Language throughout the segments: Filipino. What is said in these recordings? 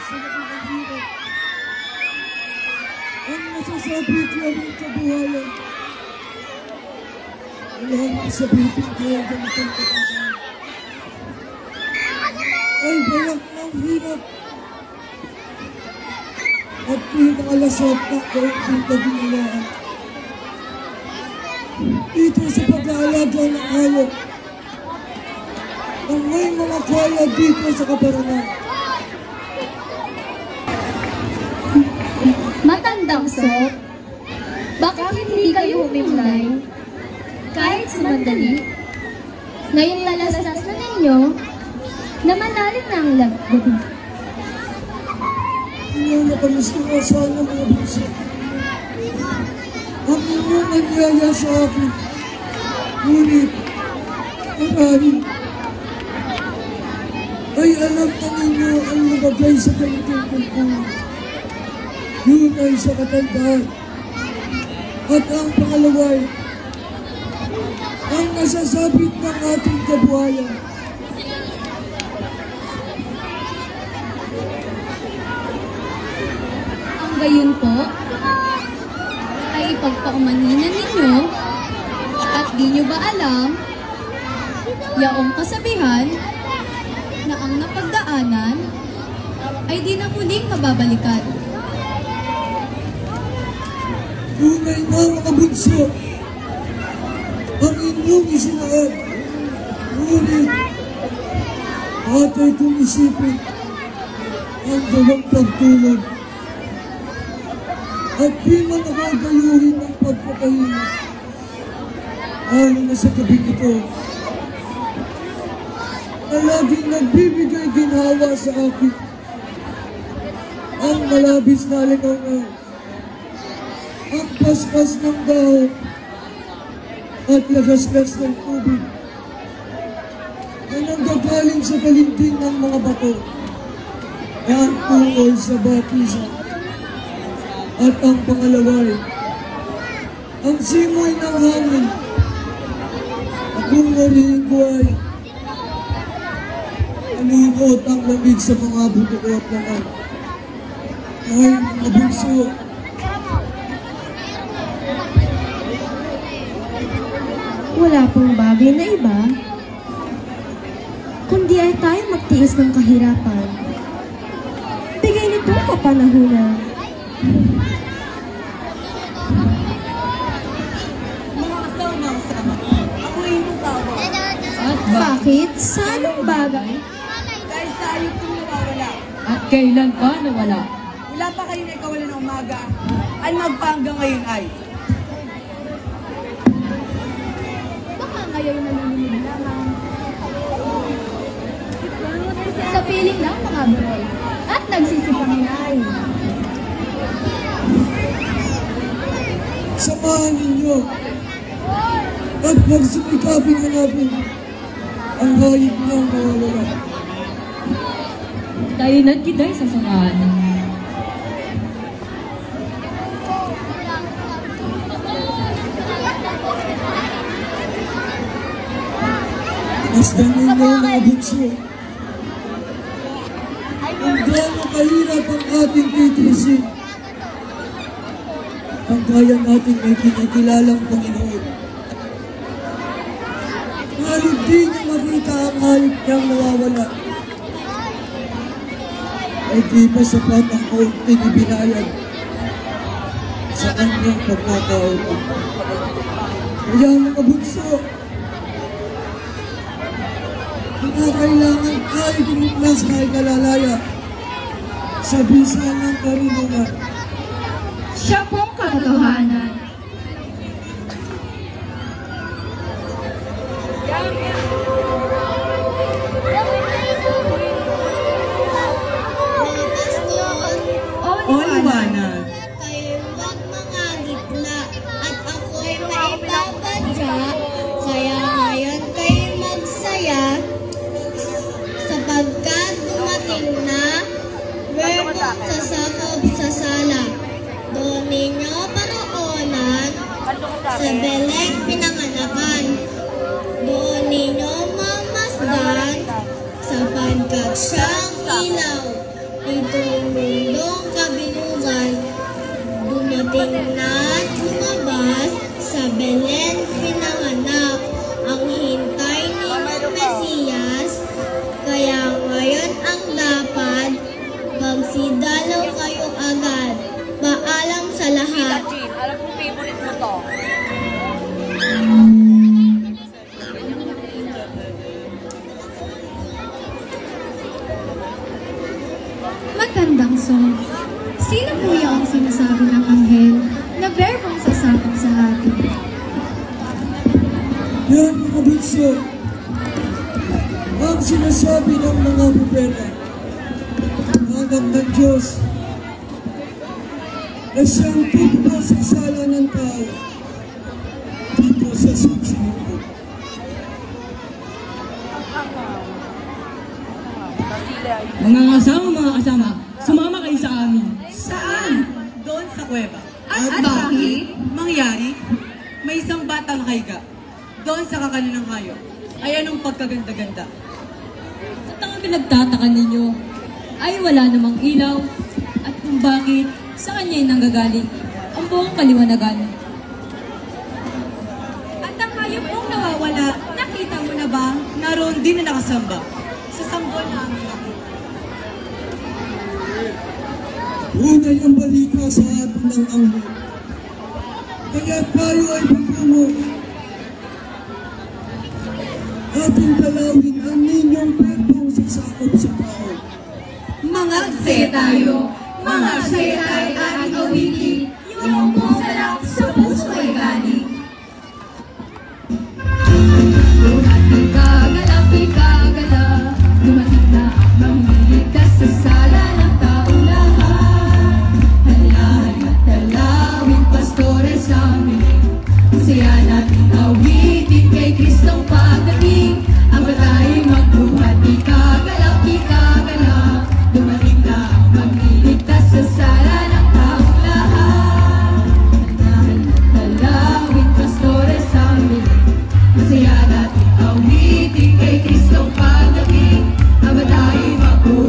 sa nakakahirap. Ang masasabi ko rin kabuhayan. Wala nang sabihin ko ang ganitong katandaan. Ay bayak ng hirap. At pinakalasot na kaunting kaginawaan. Dito sa pag-aalaga ng hayop. Ang may mga kaya dito sa kabarangan. Matandang sok, bakit hindi kayo humimlay? Kahit sumandali, ngayong lalaslas na ninyo, na malalim na ang gabi. Hindi na kami sinasal ng mga busa. Ang inyong nagyaya sa akin. Ngunit, maraming ay alam na ninyo ang lumagay sa ganitong kultura. Yun ay sa katandaan. At ang pangalaway, ang nasasabit ng ating kabuhayan. Ang gayon po, ay ipagpaumanhinan ninyo at di nyo ba alam yaong kasabihan na ang napagdaanan ay di na muling mababalikan. Tunay na mga bunso, ang inyong isinaad. Ngunit, atay kong isipin ang gawang pagtulog at di man nakagayuhin ng pagkakahinga. Lalo na sa gabing ito, na laging nagbibigay ginhawa sa akin ang malabis na lingaw, ang paspas ng dahon at lagasgas ng tubig na nanggagaling sa kalinting ng mga bato na ang tungkol sa batisan. At ang pangalaway, ang simoy ng hangin. Akong narinig ko ay alimot ang lamig sa mga buto ko at naman. Ay, mga bunso, wala pong bagay na iba, kundi ay tayo magtiis ng kahirapan. Bigay nitong kapanahunan. Mga kasama-sama, ako yung tawag. At bakit? Sa anong bagay? Dahil sa ayok kong nawawala. At kailan pa nawala? Wala pa kayo na ikaw ng umaga. Ay magpahanggang ngayon ay. Baka ngayon nalulunod lamang. Sa piling lang mga buroy at nagsisipanginay. samahan ninyo at magsumikapin hanapin ang hayop niyang mawawala. Tayo nagkiday sa samahan. Masdan ninyo mga bukso. Kung gaano kahirap ang ating titiisin, ang kaya natin may kinikilalang Panginoon. Ngunit di niyo makita ang hayop niyang nawawala. Ay di pa sapat ang kaunting ibinayad sa kanyang pagkakautang. Kaya mga bunso, kailangan tayo piniplas na ikalalaya sa bisa ng karunungan. Siya pong katotohanan. O liwanag. Kayo wag mga gitna at ako'y maipabadya. Kaya ngayon kayo magsaya sapagkat dumating na verbong sasakop sa sala. Doon ninyo paroonan sa Beleng pinanganakan. Doon ninyo mamasdan sapagkat siyang ilaw. Ito tingnan lumabas sa Belen pinanganak ang hintay ninyong Mesiyas. Kaya ngayon ang dapat magsidalaw kayo agad. Paalam sa lahat. Alam kong favorite mo to. Magandang song. Sino po yung sinasabi ng anghel na berbong sasakop sa atin? Yan mga bunso, ang sinasabi ng mga propeta, anak ng Diyos, na siyang tutuwa sa sala ng tao dito sa susunod. Mga kasama, sumama kayo sa amin. Saan? Doon sa kuweba. At bakit? Mangyari, may isang batang nakahiga. Doon sa kakaninang hayo. Ay anong pagkaganda-ganda. At ang pinagtataka ninyo ay wala namang ilaw at kung bakit sa kanya'y nanggagaling ang buong kaliwanagan. At ang hayop mong nawawala, nakita mo na ba? Naroon din na nakasamba. Sa sanggol namin ako. Unay ang balita sa atin ng anghel. Kaya tayo ay pagtungo. Ating dalawin ang ninyong berbong sasakop sa tao. Mga tayo, mga setay ating awitin, yung pusalak sa puso ay galing. Ikagala, dumating na ang mamilikas sa sala ng taong lahat. Halahan at dalawin, pastores amin, masaya natin awitin kay Kristong pagdating. Ang batay magbuhat, ikagala, dumating na ang mamilikas sa sala ng taong lahat. Halahan at dalawin, pastores amin, masaya natin awitin kay Kristong pagdating. Ang batay magbuhat,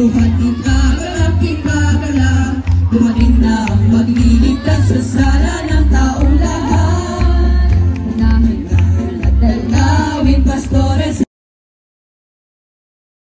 buhat